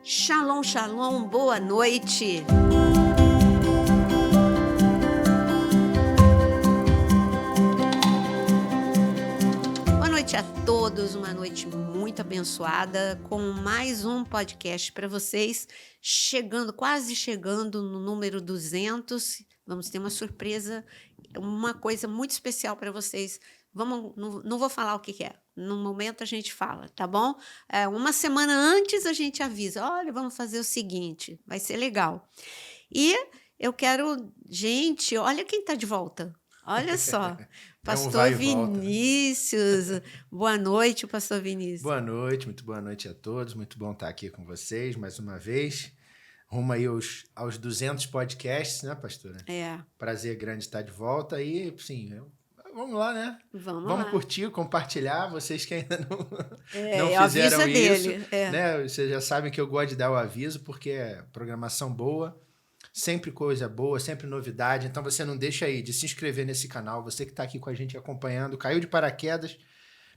Shalom, shalom, boa noite. Boa noite a todos, uma noite muito abençoada com mais um podcast para vocês, quase chegando no número 200. Vamos ter uma surpresa, uma coisa muito especial para vocês. Não vou falar o que é. No momento a gente fala, tá bom? Uma semana antes a gente avisa, olha, vamos fazer o seguinte, vai ser legal. E eu quero, gente, olha quem está de volta. Olha só, Pastor Vinícius. Volta, né? Boa noite, Pastor Vinícius. Boa noite, muito boa noite a todos. Muito bom estar aqui com vocês mais uma vez. Rumo aí aos 200 podcasts, né, pastora? Prazer grande estar de volta e, sim, vamos lá, né? Vamos curtir, compartilhar. Vocês que ainda não fizeram isso, né? Vocês já sabem que eu gosto de dar o aviso, porque é programação boa, sempre coisa boa, sempre novidade. Então você não deixa aí de se inscrever nesse canal. Você que está aqui com a gente acompanhando, caiu de paraquedas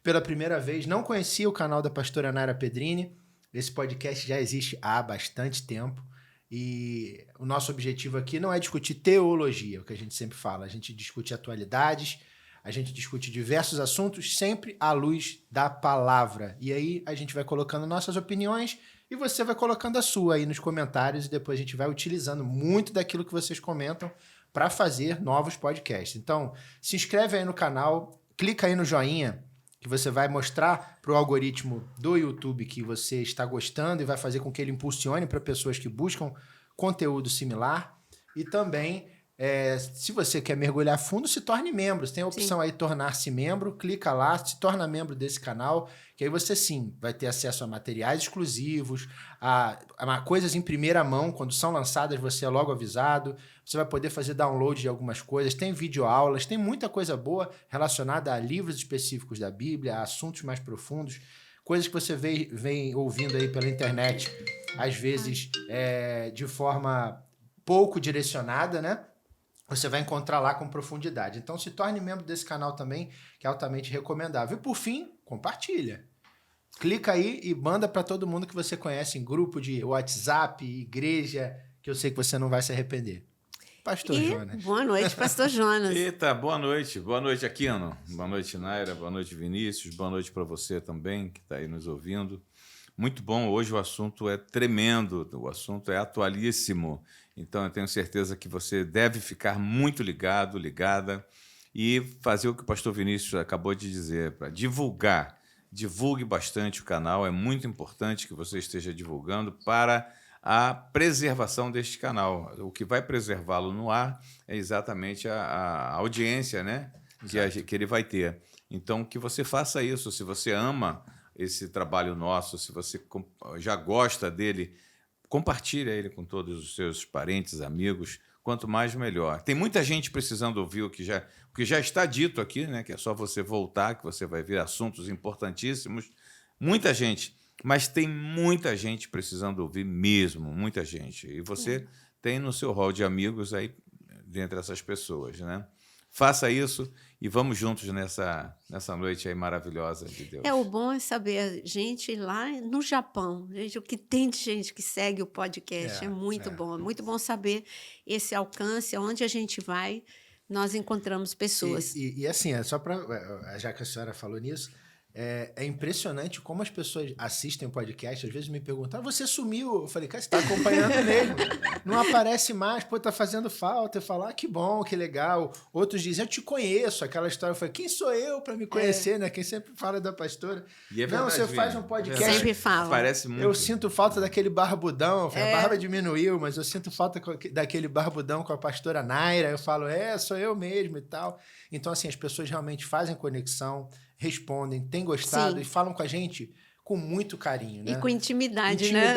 pela primeira vez, não conhecia o canal da pastora Nayra Pedrini. Esse podcast já existe há bastante tempo. E o nosso objetivo aqui não é discutir teologia, o que a gente sempre fala. A gente discute atualidades, a gente discute diversos assuntos, sempre à luz da palavra. E aí a gente vai colocando nossas opiniões e você vai colocando a sua aí nos comentários e depois a gente vai utilizando muito daquilo que vocês comentam para fazer novos podcasts. Então, se inscreve aí no canal, clica aí no joinha, que você vai mostrar para o algoritmo do YouTube que você está gostando e vai fazer com que ele impulsione para pessoas que buscam conteúdo similar. E também, se você quer mergulhar fundo, se torne membro. Você tem a opção aí, tornar-se membro, clica lá, se torna membro desse canal, que aí você sim vai ter acesso a materiais exclusivos, a coisas em primeira mão, quando são lançadas você é logo avisado, você vai poder fazer download de algumas coisas, tem videoaulas, tem muita coisa boa relacionada a livros específicos da Bíblia, a assuntos mais profundos, coisas que você vem ouvindo aí pela internet, às vezes de forma pouco direcionada, né? Você vai encontrar lá com profundidade. Então, se torne membro desse canal também, que é altamente recomendável. E, por fim, compartilha. Clica aí e manda para todo mundo que você conhece em grupo de WhatsApp, igreja, que eu sei que você não vai se arrepender. Pastor Jonas. Boa noite, Pastor Jonas. Eita, boa noite. Boa noite, Aquino. Boa noite, Nayra. Boa noite, Vinícius. Boa noite para você também, que está aí nos ouvindo. Muito bom. Hoje o assunto é tremendo. O assunto é atualíssimo. Então, eu tenho certeza que você deve ficar muito ligado, ligada, e fazer o que o pastor Vinícius acabou de dizer, para divulgar. Divulgue bastante o canal, é muito importante que você esteja divulgando para a preservação deste canal. O que vai preservá-lo no ar é exatamente a audiência, né, que ele vai ter. Então, que você faça isso. Se você ama esse trabalho nosso, se você já gosta dele, compartilha ele com todos os seus parentes, amigos, quanto mais melhor. Tem muita gente precisando ouvir o que já está dito aqui, né? Que é só você voltar, que você vai ver assuntos importantíssimos. Muita gente, mas tem muita gente precisando ouvir mesmo, muita gente. E você tem no seu hall de amigos aí, dentre essas pessoas, né? Faça isso e vamos juntos nessa noite aí maravilhosa de Deus. O bom é saber, gente lá no Japão, gente, o que tem de gente que segue o podcast, é muito bom. É muito bom saber esse alcance, onde a gente vai, nós encontramos pessoas. E assim, só para, já que a senhora falou nisso, é impressionante como as pessoas assistem o podcast, às vezes me perguntam, você sumiu? Eu falei, cara, você está acompanhando mesmo, não aparece mais, pô, tá fazendo falta. Eu falo, que bom, que legal. Outros dizem, eu te conheço, aquela história, eu falei, quem sou eu para me conhecer, né? Quem sempre fala da pastora. E não, você faz um podcast. Sempre fala. Parece muito. Eu sinto falta daquele barbudão, a barba diminuiu, mas eu sinto falta daquele barbudão com a pastora Nayra. Eu falo, sou eu mesmo e tal. Então, assim, as pessoas realmente fazem conexão, respondem, têm gostado e falam com a gente com muito carinho, né? E com intimidade, né?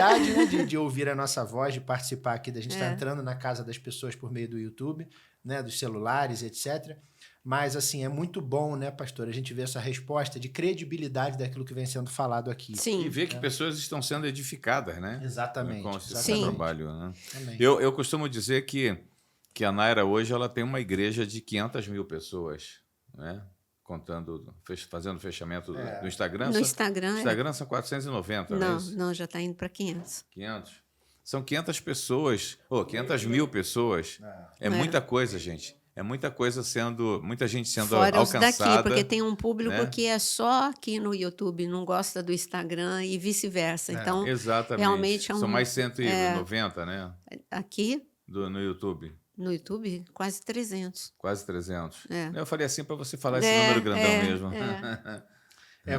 De ouvir a nossa voz, de participar aqui, da gente estar entrando na casa das pessoas por meio do YouTube, né? Dos celulares, etc. Mas, assim, é muito bom, né, pastor? A gente vê essa resposta de credibilidade daquilo que vem sendo falado aqui. Sim. E ver que pessoas estão sendo edificadas, né? Exatamente. Com esse trabalho, né? Eu costumo dizer que a Nayra hoje ela tem uma igreja de 500 mil pessoas, né? fazendo o fechamento do Instagram. No Instagram. No Instagram são 490, não é isso? Não, já está indo para 500. 500? São 500 pessoas, 500 mil pessoas. É muita coisa, gente. É muita coisa muita gente sendo fora alcançada. Os daqui, porque tem um público, né? que é só aqui no YouTube, não gosta do Instagram e vice-versa. Então, exatamente. Realmente São mais 190, né? Aqui? No YouTube. No YouTube, quase 300. Quase 300. É. Eu falei assim para você falar esse número grandão mesmo.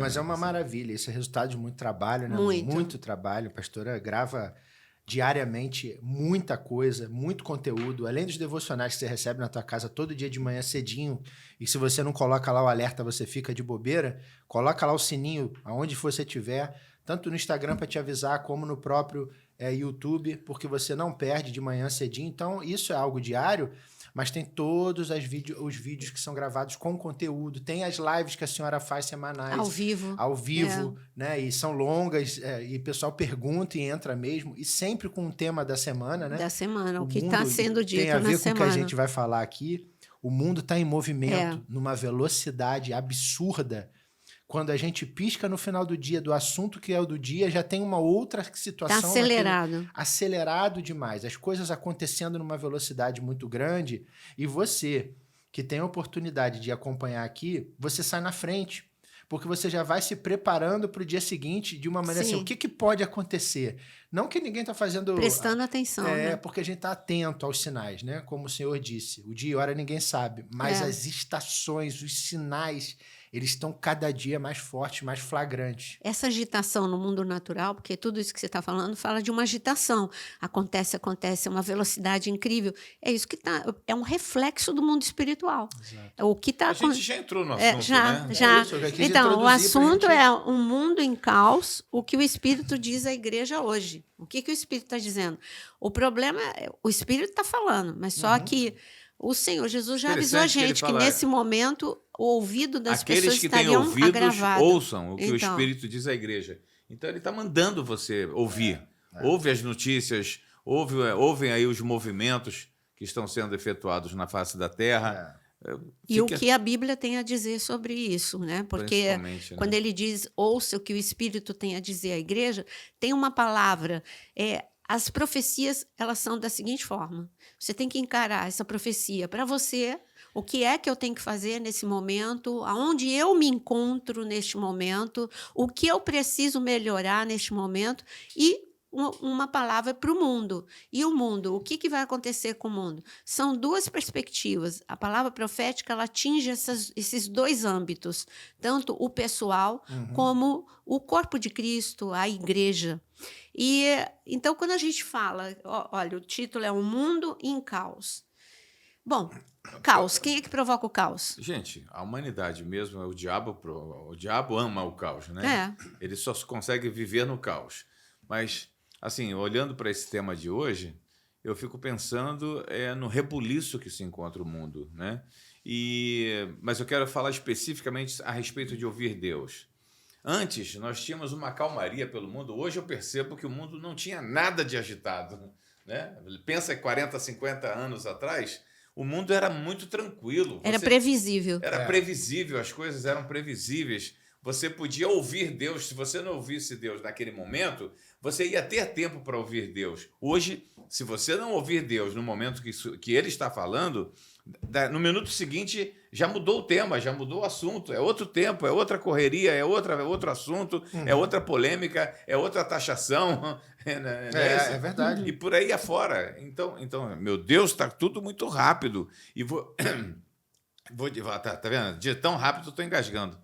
Mas é uma maravilha. Isso é resultado de muito trabalho, né? Muito trabalho. A pastora grava diariamente muita coisa, muito conteúdo. Além dos devocionais que você recebe na tua casa todo dia de manhã cedinho, e se você não coloca lá o alerta, você fica de bobeira, coloca lá o sininho aonde você estiver, tanto no Instagram para te avisar, como no próprio YouTube, porque você não perde de manhã cedinho. Então, isso é algo diário, mas tem todos os vídeos que são gravados com conteúdo, tem as lives que a senhora faz semanais. Ao vivo, né? E são longas, e o pessoal pergunta e entra mesmo, e sempre com o tema da semana, né? Da semana, o que está sendo dito na semana. Tem a ver com o que a gente vai falar aqui. O mundo está em movimento, numa velocidade absurda. Quando a gente pisca no final do dia do assunto que é o do dia, já tem uma outra situação. Está acelerado. Acelerado demais. As coisas acontecendo numa velocidade muito grande. E você, que tem a oportunidade de acompanhar aqui, você sai na frente. Porque você já vai se preparando para o dia seguinte de uma maneira assim, o que pode acontecer? Não que ninguém está fazendo... Prestando atenção, né? Porque a gente está atento aos sinais, né? Como o Senhor disse, o dia e hora ninguém sabe. Mas as estações, os sinais... eles estão cada dia mais fortes, mais flagrantes. Essa agitação no mundo natural, porque tudo isso que você está falando fala de uma agitação. Acontece, é uma velocidade incrível. É isso que está... É um reflexo do mundo espiritual. Exato. O que tá a gente já entrou no assunto, já. Então, o assunto é um mundo em caos, o que o Espírito diz à igreja hoje. O que o Espírito está dizendo? O problema é... O Espírito está falando, mas só que... O Senhor Jesus já avisou a gente que nesse momento o ouvido das pessoas estariam agravados. Aqueles que têm ouvidos ouçam o que o Espírito diz à igreja. Então ele está mandando você ouvir. Ouve as notícias, ouvem aí os movimentos que estão sendo efetuados na face da terra. E o que a Bíblia tem a dizer sobre isso, né? Porque quando ele diz ouça o que o Espírito tem a dizer à igreja, tem uma palavra... As profecias, elas são da seguinte forma. Você tem que encarar essa profecia para você, o que é que eu tenho que fazer nesse momento, aonde eu me encontro neste momento, o que eu preciso melhorar neste momento e uma palavra para o mundo. E o mundo, o que vai acontecer com o mundo? São duas perspectivas. A palavra profética, ela atinge esses dois âmbitos, tanto o pessoal como o corpo de Cristo, a igreja. E então, quando a gente fala, olha, o título é Um Mundo em Caos. Bom, caos, quem é que provoca o caos? Gente, a humanidade mesmo, o diabo ama o caos, né? Ele só consegue viver no caos. Mas, assim, olhando para esse tema de hoje, eu fico pensando no rebuliço que se encontra o mundo, né? Mas eu quero falar especificamente a respeito de ouvir Deus. Antes, nós tínhamos uma calmaria pelo mundo. Hoje eu percebo que o mundo não tinha nada de agitado, né? Pensa em 40, 50 anos atrás, o mundo era muito tranquilo. Era previsível. Era previsível, as coisas eram previsíveis. Você podia ouvir Deus. Se você não ouvisse Deus naquele momento, você ia ter tempo para ouvir Deus. Hoje, se você não ouvir Deus no momento que Ele está falando, no minuto seguinte já mudou o tema, já mudou o assunto, é outro tempo, é outra correria, é outro assunto, é outra polêmica, é outra taxação. É verdade. E por aí afora. Então, meu Deus, está tudo muito rápido. E tá vendo? De tão rápido eu estou engasgando.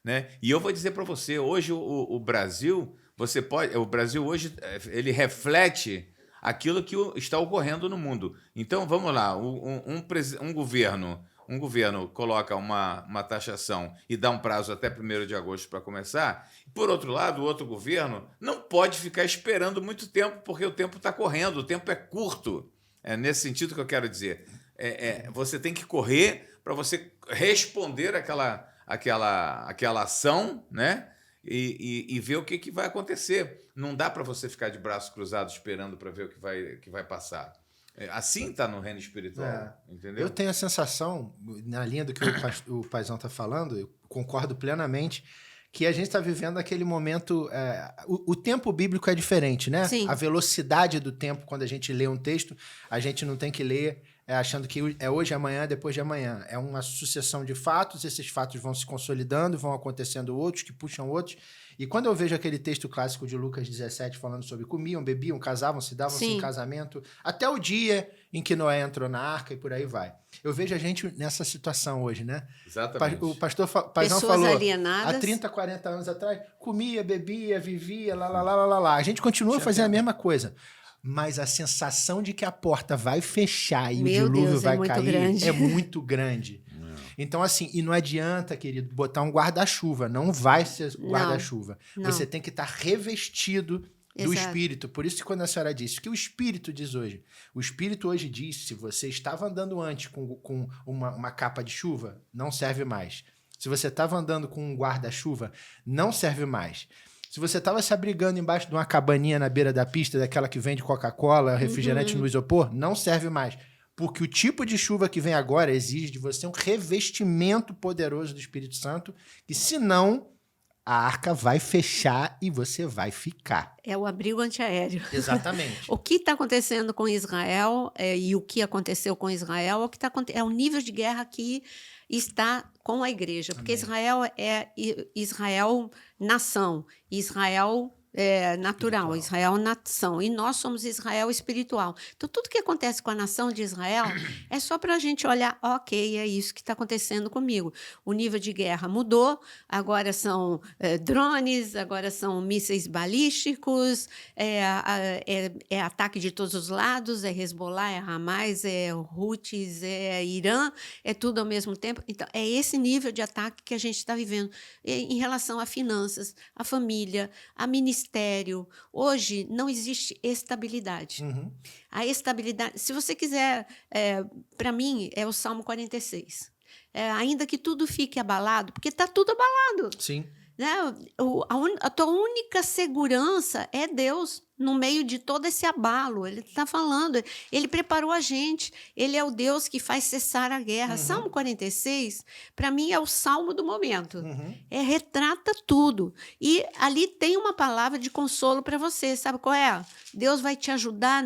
Né? E eu vou dizer para você, hoje o Brasil, o Brasil hoje ele reflete aquilo que está ocorrendo no mundo. Então, vamos lá, um governo coloca uma taxação e dá um prazo até 1º de agosto para começar. Por outro lado, o outro governo não pode ficar esperando muito tempo, porque o tempo está correndo, o tempo é curto. É nesse sentido que eu quero dizer. Você tem que correr para você responder aquela ação, né? E ver o que vai acontecer. Não dá para você ficar de braços cruzados esperando para ver o que vai passar. Assim está no reino espiritual, entendeu? Eu tenho a sensação, na linha do que o Paizão está falando, eu concordo plenamente, que a gente está vivendo aquele momento... o tempo bíblico é diferente, né? Sim. A velocidade do tempo, quando a gente lê um texto, a gente não tem que ler achando que é hoje, amanhã, depois de amanhã. É uma sucessão de fatos, esses fatos vão se consolidando, vão acontecendo outros, que puxam outros. E quando eu vejo aquele texto clássico de Lucas 17 falando sobre comiam, bebiam, casavam, se davam em casamento, até o dia em que Noé entrou na arca e por aí vai. Eu vejo a gente nessa situação hoje, né? Exatamente. O pastor Paizão Pessoas falou, alienadas. há 30, 40 anos atrás, comia, bebia, vivia, lá. A gente continua fazendo a mesma coisa. Mas a sensação de que a porta vai fechar e o dilúvio vai cair é muito grande. Então, assim, e não adianta, querido, botar um guarda-chuva. Não vai ser guarda-chuva. Você tem que estar revestido do Espírito. Por isso que quando a senhora disse, o que o Espírito diz hoje? O Espírito hoje diz, se você estava andando antes com uma capa de chuva, não serve mais. Se você estava andando com um guarda-chuva, não serve mais. Se você estava se abrigando embaixo de uma cabaninha na beira da pista, daquela que vende Coca-Cola, refrigerante no isopor, não serve mais. Porque o tipo de chuva que vem agora exige de você um revestimento poderoso do Espírito Santo, que senão a arca vai fechar e você vai ficar. É o abrigo antiaéreo. Exatamente. O que está acontecendo com Israel e o que aconteceu com Israel é o nível de guerra que está com a igreja. Porque Israel é Israel nação, Israel natural, Israel nação. E nós somos Israel espiritual. Então, tudo que acontece com a nação de Israel é só para a gente olhar, ok, é isso que está acontecendo comigo. O nível de guerra mudou, agora são drones, agora são mísseis balísticos, é ataque de todos os lados, é Hezbollah, é Hamas, é Houthis, é Irã, é tudo ao mesmo tempo. Então, é esse nível de ataque que a gente está vivendo em relação a finanças, a família, a ministério. Hoje não existe estabilidade. A estabilidade, se você quiser, para mim, é o Salmo 46. Ainda que tudo fique abalado, porque está tudo abalado. Sim. Né? A tua única segurança é Deus no meio de todo esse abalo. Ele está falando, ele preparou a gente, ele é o Deus que faz cessar a guerra. Salmo 46, para mim, é o salmo do momento. Retrata tudo. E ali tem uma palavra de consolo para você. Sabe qual é? Deus vai te ajudar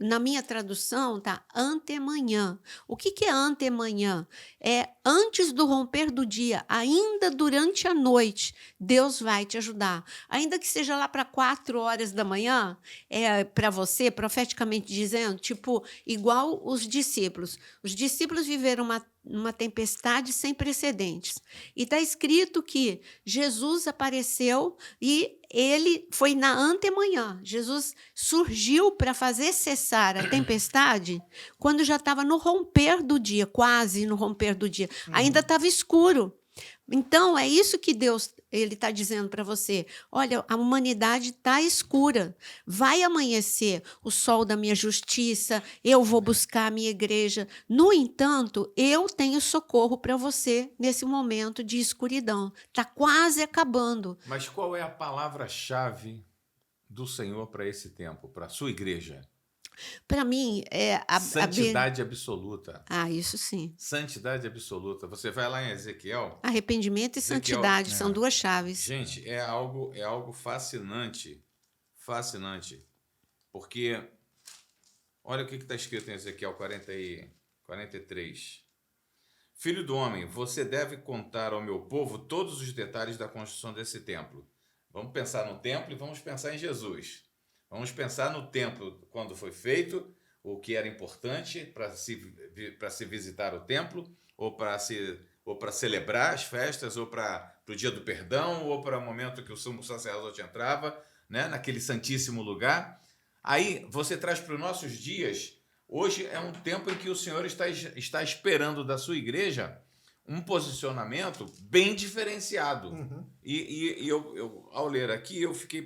na minha tradução, tá? Antemanhã. O que é antemanhã? É antes do romper do dia, ainda durante a noite, Deus vai te ajudar. Ainda que seja lá para 4 horas da manhã, para você, profeticamente dizendo, tipo, igual os discípulos. Os discípulos viveram uma tempestade sem precedentes. E está escrito que Jesus apareceu e ele foi na antemanhã. Jesus surgiu para fazer cessar a tempestade quando já estava no romper do dia, quase no romper do dia. Ainda estava escuro. Então, é isso que Deus está dizendo para você. Olha, a humanidade está escura. Vai amanhecer o sol da minha justiça, eu vou buscar a minha igreja. No entanto, eu tenho socorro para você nesse momento de escuridão. Está quase acabando. Mas qual é a palavra-chave do Senhor para esse tempo, para a sua igreja? Para mim, santidade absoluta. Isso sim. Santidade absoluta. Você vai lá em Ezequiel. Arrependimento e santidade são duas chaves. Gente, é algo fascinante. Fascinante. Porque, olha o que está escrito em Ezequiel 43. Filho do homem, você deve contar ao meu povo todos os detalhes da construção desse templo. Vamos pensar no templo e vamos pensar em Jesus. Vamos pensar no templo, quando foi feito, o que era importante para se visitar o templo, ou para celebrar as festas, ou para o dia do perdão, ou para o momento que o sumo sacerdote entrava, né, naquele santíssimo lugar. Aí você traz para os nossos dias, hoje é um tempo em que o Senhor está esperando da sua igreja um posicionamento bem diferenciado. E eu, ao ler aqui, eu fiquei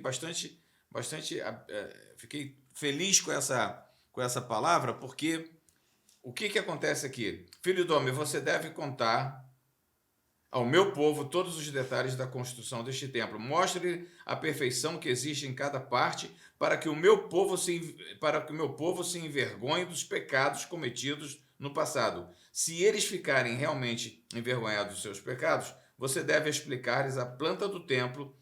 fiquei feliz com essa palavra, porque o que acontece aqui? Filho do homem, você deve contar ao meu povo todos os detalhes da construção deste templo. Mostre a perfeição que existe em cada parte, para que o meu povo se envergonhe dos pecados cometidos no passado. Se eles ficarem realmente envergonhados dos seus pecados, você deve explicar-lhes a planta do templo,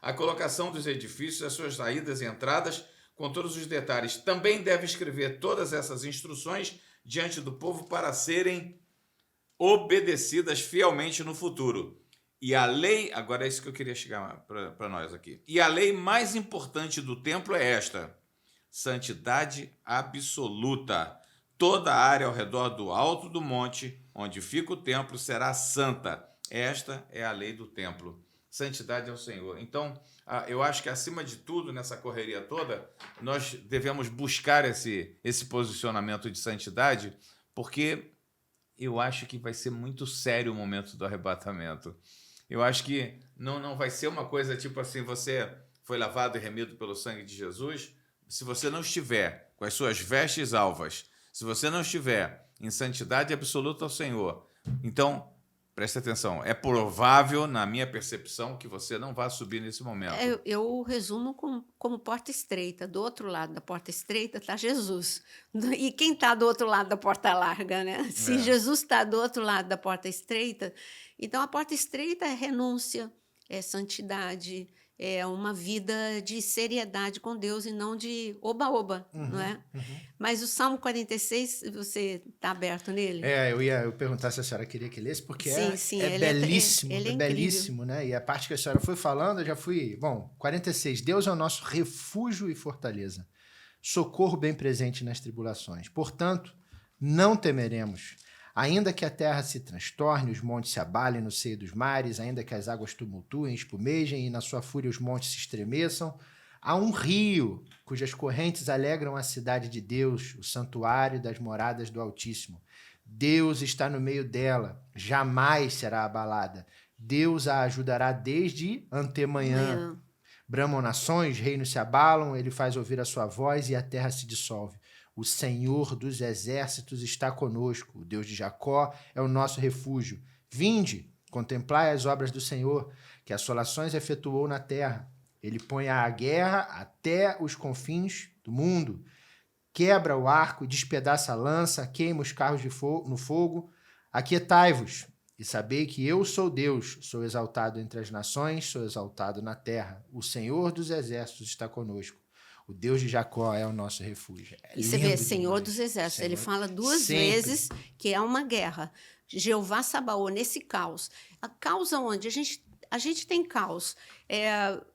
a colocação dos edifícios, as suas saídas e entradas, com todos os detalhes. Também deve escrever todas essas instruções diante do povo para serem obedecidas fielmente no futuro. E a lei, agora é isso que eu queria chegar para nós aqui. E a lei mais importante do templo é esta: santidade absoluta. Toda a área ao redor do alto do monte, onde fica o templo, será santa. Esta é a lei do templo. Santidade ao Senhor. Então, eu acho que, acima de tudo, nessa correria toda, nós devemos buscar esse posicionamento de santidade, porque eu acho que vai ser muito sério o momento do arrebatamento. Eu acho que não vai ser uma coisa tipo assim, você foi lavado e remido pelo sangue de Jesus. Se você não estiver com as suas vestes alvas, se você não estiver em santidade absoluta ao Senhor, então, preste atenção, é provável, na minha percepção, que você não vá subir nesse momento. Eu resumo como porta estreita. Do outro lado da porta estreita está Jesus. E quem está do outro lado da porta larga, né? Se Jesus está do outro lado da porta estreita, então a porta estreita é renúncia, é santidade, é uma vida de seriedade com Deus e não de oba-oba, não é? Mas o Salmo 46, você está aberto nele? Eu ia perguntar se a senhora queria que lesse, porque sim, é belíssimo, ele é belíssimo, né? E a parte que a senhora foi falando, eu já fui... Bom, 46, Deus é o nosso refúgio e fortaleza, socorro bem presente nas tribulações. Portanto, não temeremos, ainda que a terra se transtorne, os montes se abalem no seio dos mares, ainda que as águas tumultuem, espumejem e na sua fúria os montes se estremeçam. Há um rio cujas correntes alegram a cidade de Deus, o santuário das moradas do Altíssimo. Deus está no meio dela, jamais será abalada. Deus a ajudará desde antemanhã. Bramam nações, reinos se abalam, ele faz ouvir a sua voz e a terra se dissolve. O Senhor dos exércitos está conosco, o Deus de Jacó é o nosso refúgio. Vinde, contemplai as obras do Senhor, que assolações efetuou na terra. Ele põe a guerra até os confins do mundo, quebra o arco e despedaça a lança, queima os carros no fogo. Aquietai-vos e sabei que eu sou Deus, sou exaltado entre as nações, sou exaltado na terra. O Senhor dos exércitos está conosco. O Deus de Jacó é o nosso refúgio. E você vê, Senhor dos Exércitos, Senhor, ele fala duas vezes que é uma guerra. Jeová Sabaoth, nesse caos. A causa onde? A gente tem caos.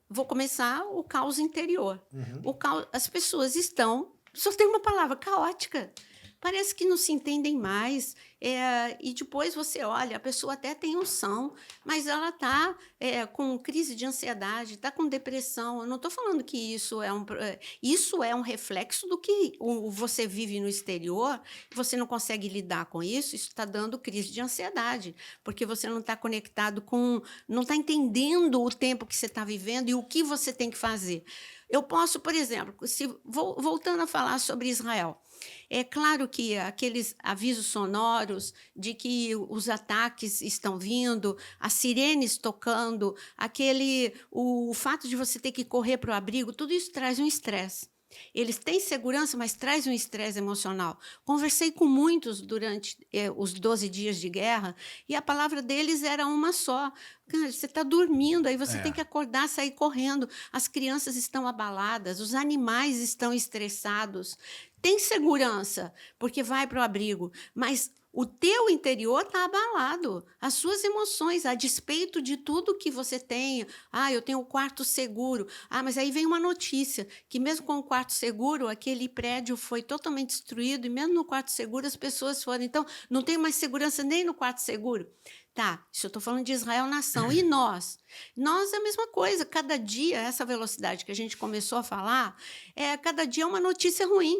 Vou começar o caos interior. As pessoas estão, só tem uma palavra, caótica. Parece que não se entendem mais. E depois você olha, a pessoa até tem unção, mas ela está com crise de ansiedade, está com depressão. Eu não estou falando que isso é um reflexo do que você vive no exterior, você não consegue lidar com isso está dando crise de ansiedade, porque você não está conectado não está entendendo o tempo que você está vivendo e o que você tem que fazer. Eu posso, por exemplo, voltando a falar sobre Israel, é claro que aqueles avisos sonoros de que os ataques estão vindo, as sirenes tocando, o fato de você ter que correr para o abrigo, tudo isso traz um estresse. Eles têm segurança, mas traz um estresse emocional. Conversei com muitos durante os 12 dias de guerra e a palavra deles era uma só. Cara, você está dormindo, aí você tem que acordar, sair correndo. As crianças estão abaladas, os animais estão estressados. Tem segurança, porque vai para o abrigo, mas o teu interior está abalado, as suas emoções, a despeito de tudo que você tem. Eu tenho um quarto seguro. Mas aí vem uma notícia, que mesmo com o quarto seguro, aquele prédio foi totalmente destruído, e mesmo no quarto seguro as pessoas foram. Então, não tem mais segurança nem no quarto seguro. Tá, isso eu estou falando de Israel nação. E nós? Nós é a mesma coisa. Cada dia, essa velocidade que a gente começou a falar, cada dia é uma notícia ruim.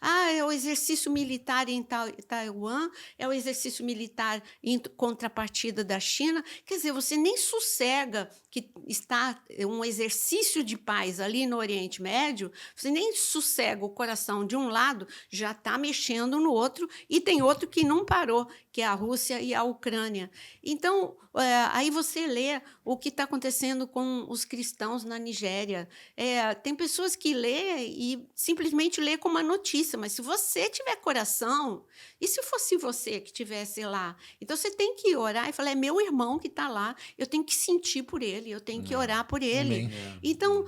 É o exercício militar em Taiwan, é o exercício militar em contrapartida da China. Quer dizer, você nem sossega que está um exercício de paz ali no Oriente Médio, você nem sossega o coração de um lado, já está mexendo no outro, e tem outro que não parou, que é a Rússia e a Ucrânia. Então, aí você lê o que está acontecendo com os cristãos na Nigéria. Tem pessoas que lê e simplesmente lê como uma notícia, mas se você tiver coração, e se fosse você que estivesse lá? Então, você tem que orar e falar, é meu irmão que está lá, eu tenho que sentir por ele, eu tenho que orar por ele. Então,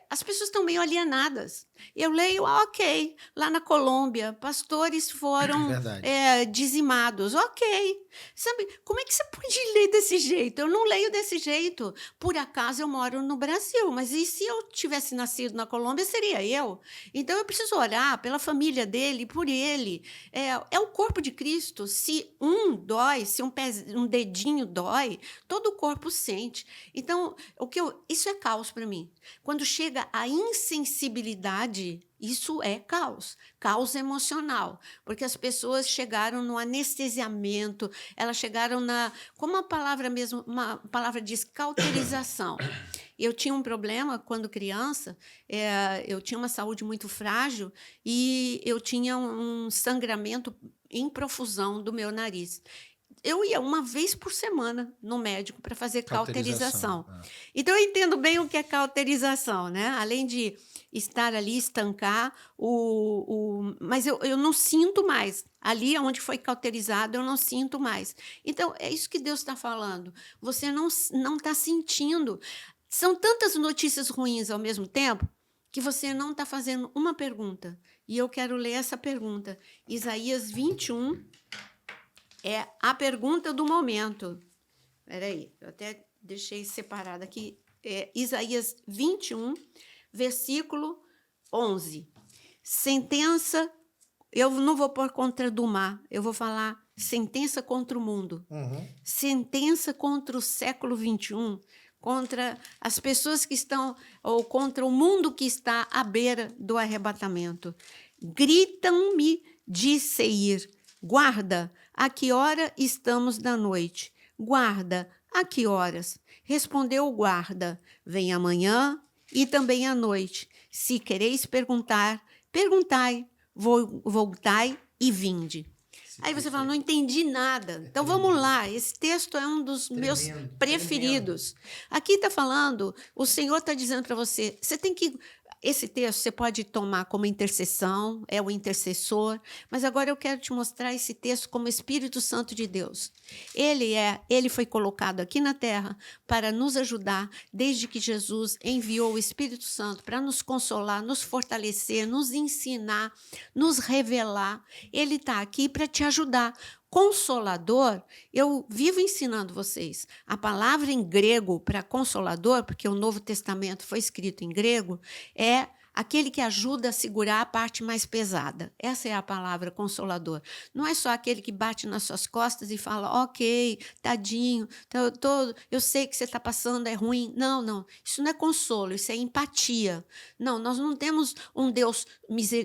as pessoas estão meio alienadas. Eu leio, ok, lá na Colômbia, pastores foram dizimados, ok. Sabe, como é que você pode ler desse jeito? Eu não leio desse jeito. Por acaso eu moro no Brasil, mas e se eu tivesse nascido na Colômbia, seria eu? Então eu preciso orar pela família dele, por ele. É o corpo de Cristo. Se um dói, se um dedinho dói, todo o corpo sente. Então, isso é caos para mim. Quando chega a insensibilidade, isso é caos emocional, porque as pessoas chegaram no anestesiamento, elas chegaram como uma palavra diz, cauterização. Eu tinha um problema quando criança, eu tinha uma saúde muito frágil e eu tinha um sangramento em profusão do meu nariz. Eu ia uma vez por semana no médico para fazer cauterização. Então, eu entendo bem o que é cauterização, né? Além de estar ali, estancar, mas eu não sinto mais. Ali onde foi cauterizado, eu não sinto mais. Então, é isso que Deus está falando. Você não está sentindo. São tantas notícias ruins ao mesmo tempo que você não está fazendo uma pergunta. E eu quero ler essa pergunta. Isaías 21 é a pergunta do momento. Espera aí, eu até deixei separado aqui. Isaías 21, versículo 11. Sentença, eu não vou pôr contra do mar, eu vou falar sentença contra o mundo. Sentença contra o século 21, contra as pessoas que estão, ou contra o mundo que está à beira do arrebatamento. Gritam-me de Seir, guarda, a que hora estamos da noite? Guarda, a que horas? Respondeu o guarda, vem amanhã e também à noite. Se quereis perguntar, perguntai, voltai e vinde. Aí você fala, não entendi nada. Então, vamos lá. Esse texto é um dos meus preferidos. Aqui está falando, o Senhor está dizendo para você, você tem que... Esse texto você pode tomar como intercessão, é o intercessor, mas agora eu quero te mostrar esse texto como Espírito Santo de Deus. Ele foi colocado aqui na terra para nos ajudar, desde que Jesus enviou o Espírito Santo para nos consolar, nos fortalecer, nos ensinar, nos revelar. Ele está aqui para te ajudar. Consolador, eu vivo ensinando vocês. A palavra em grego para consolador, porque o Novo Testamento foi escrito em grego, é aquele que ajuda a segurar a parte mais pesada. Essa é a palavra consolador. Não é só aquele que bate nas suas costas e fala, ok, tadinho, eu sei que você está passando, é ruim. Não. Isso não é consolo, isso é empatia. Não, nós não temos um Deus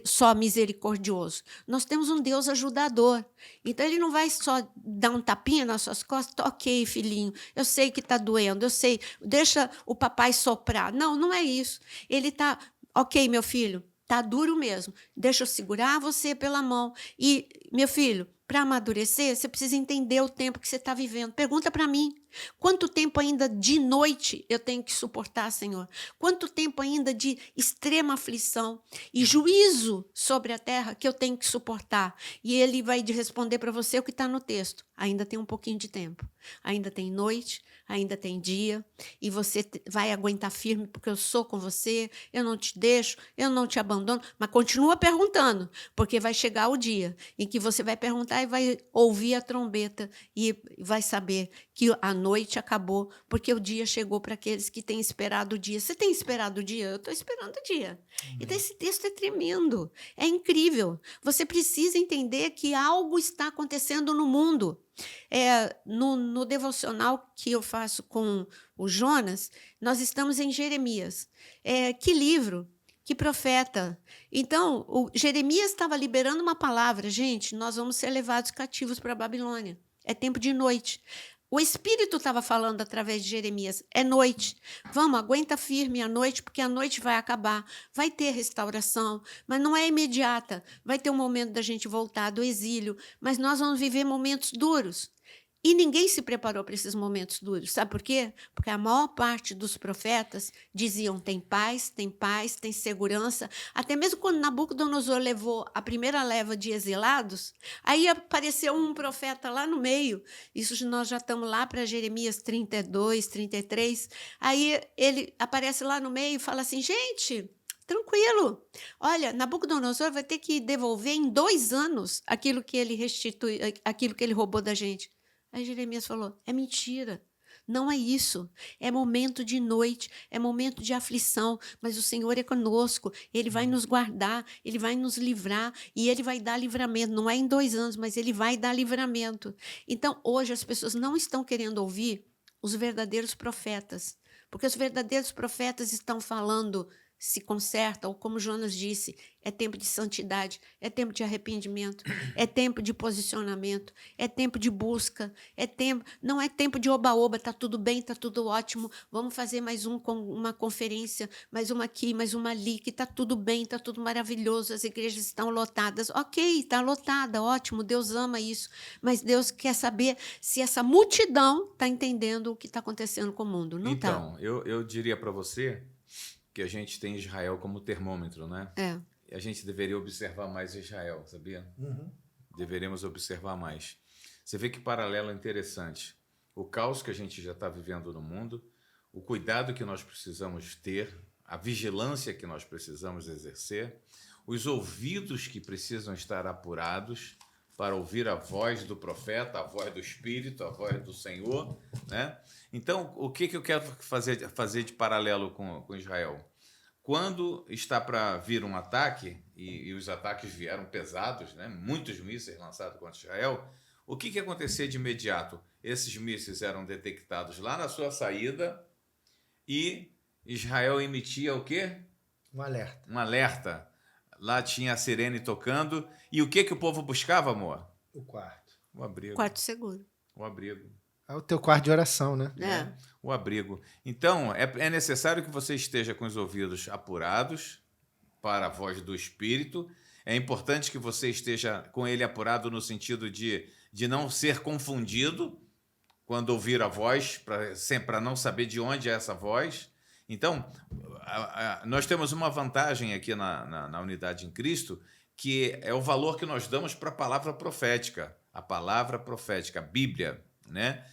só misericordioso. Nós temos um Deus ajudador. Então, ele não vai só dar um tapinha nas suas costas, ok, filhinho, eu sei que está doendo, eu sei, deixa o papai soprar. Não é isso. Ele está... Ok, meu filho, tá duro mesmo. Deixa eu segurar você pela mão. E, meu filho, para amadurecer, você precisa entender o tempo que você está vivendo. Pergunta para mim. Quanto tempo ainda de noite eu tenho que suportar, Senhor? Quanto tempo ainda de extrema aflição e juízo sobre a terra que eu tenho que suportar? E ele vai responder para você o que está no texto. Ainda tem um pouquinho de tempo. Ainda tem noite, ainda tem dia. E você vai aguentar firme porque eu sou com você. Eu não te deixo, eu não te abandono. Mas continua perguntando, porque vai chegar o dia em que você vai perguntar e vai ouvir a trombeta e vai saber que a noite acabou, porque o dia chegou para aqueles que têm esperado o dia. Você tem esperado o dia? Eu estou esperando o dia. Então, esse texto é tremendo, é incrível. Você precisa entender que algo está acontecendo no mundo. No devocional que eu faço com o Jonas, nós estamos em Jeremias. Que livro Que profeta? Então, o Jeremias estava liberando uma palavra. Gente, nós vamos ser levados cativos para a Babilônia. É tempo de noite. O Espírito estava falando através de Jeremias. É noite. Vamos, aguenta firme a noite, porque a noite vai acabar. Vai ter restauração, mas não é imediata. Vai ter um momento da gente voltar do exílio, mas nós vamos viver momentos duros. E ninguém se preparou para esses momentos duros. Sabe por quê? Porque a maior parte dos profetas diziam: tem paz, tem segurança. Até mesmo quando Nabucodonosor levou a primeira leva de exilados, aí apareceu um profeta lá no meio. Isso nós já estamos lá para Jeremias 32, 33. Aí ele aparece lá no meio e fala assim: gente, tranquilo. Olha, Nabucodonosor vai ter que devolver em 2 anos aquilo que ele roubou da gente. Aí Jeremias falou: é mentira, não é isso, é momento de noite, é momento de aflição, mas o Senhor é conosco, Ele vai nos guardar, Ele vai nos livrar e Ele vai dar livramento, não é em 2 anos, mas Ele vai dar livramento. Então, hoje as pessoas não estão querendo ouvir os verdadeiros profetas, porque os verdadeiros profetas estão falando: se conserta, ou como Jonas disse, é tempo de santidade, é tempo de arrependimento, é tempo de posicionamento, é tempo de busca, não é tempo de oba-oba, está tudo bem, está tudo ótimo, vamos fazer mais uma conferência, mais uma aqui, mais uma ali, que está tudo bem, está tudo maravilhoso, as igrejas estão lotadas. Ok, está lotada, ótimo, Deus ama isso, mas Deus quer saber se essa multidão está entendendo o que está acontecendo com o mundo. Não está. Então, eu diria para você que a gente tem Israel como termômetro, né? É. A gente deveria observar mais Israel, sabia? Uhum. Deveríamos observar mais. Você vê que paralelo interessante. O caos que a gente já está vivendo no mundo, o cuidado que nós precisamos ter, a vigilância que nós precisamos exercer, os ouvidos que precisam estar apurados para ouvir a voz do profeta, a voz do Espírito, a voz do Senhor, né? Então, o que eu quero fazer de paralelo com Israel? Quando está para vir um ataque, e os ataques vieram pesados, né? Muitos mísseis lançados contra Israel, o que acontecia de imediato? Esses mísseis eram detectados lá na sua saída e Israel emitia o quê? Um alerta. Um alerta. Lá tinha a sirene tocando. E o que o povo buscava, amor? O quarto. O abrigo. Quarto seguro. O abrigo. É o teu quarto de oração, né? É. O abrigo. Então, é necessário que você esteja com os ouvidos apurados para a voz do Espírito. É importante que você esteja com ele apurado no sentido de não ser confundido quando ouvir a voz, para não saber de onde é essa voz. Então, nós temos uma vantagem aqui na unidade em Cristo, que é o valor que nós damos para a palavra profética. A palavra profética, a Bíblia, né?